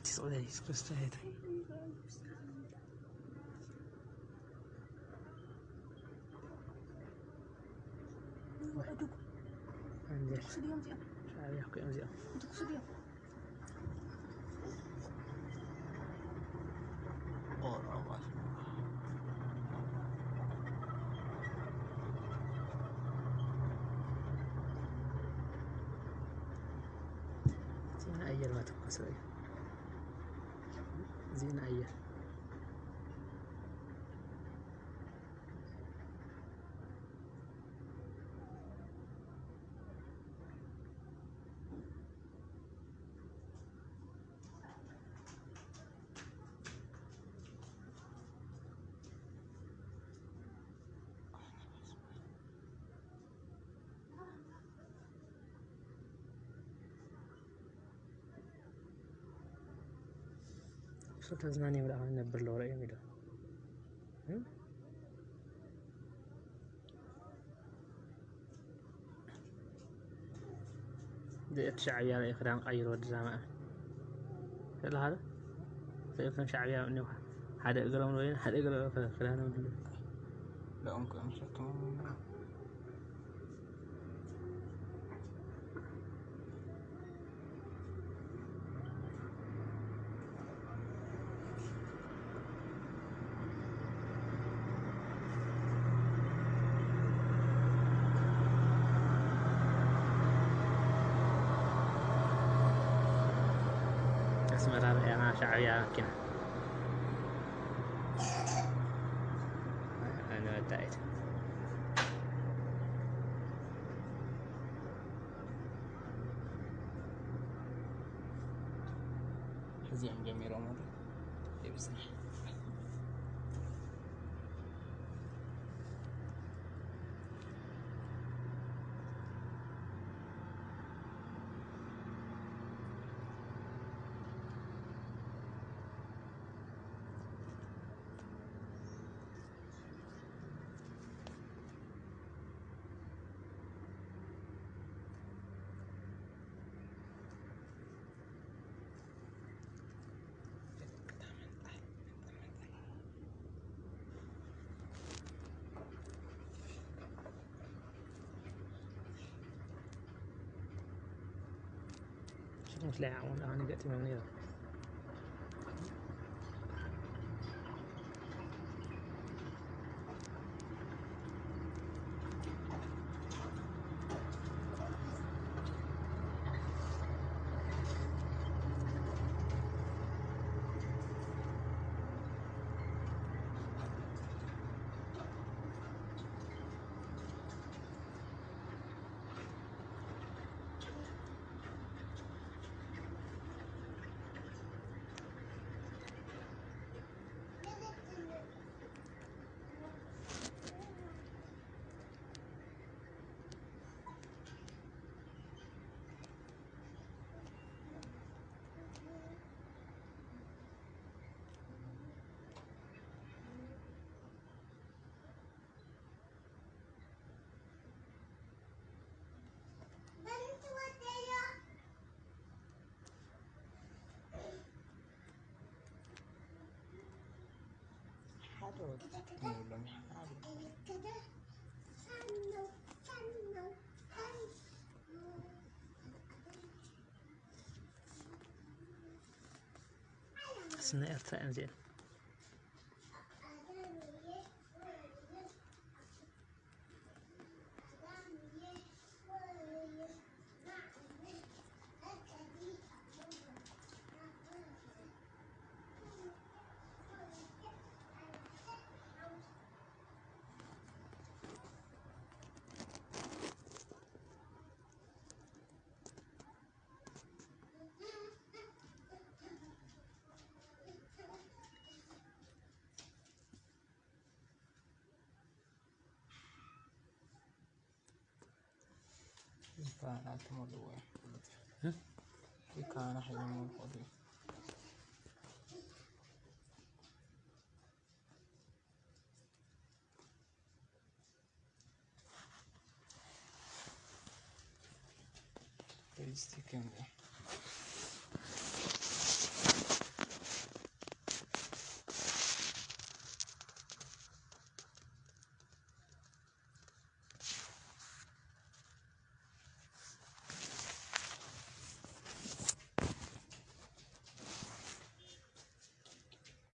تحت صعودي استهيت عندي شعبي يحكي أمزيان زين أير ما تقصري زين أير صوت زناني ولا أنا نبر له رأي ميدا ديت شعبي على إخدام غير ودزامة كل هذا سيكون شعبي إنه حدا يقرأ من وين حدا يقرأ خلانه من لا ممكن أمسكه اسمه رابع أنا شعبي على كنا أنا ودايت زين جميل عمر يبسني مش لاعب أنا قلت من غيره بس إنه ارتفع زين كان تمضوا كان حين فاضي يستكمل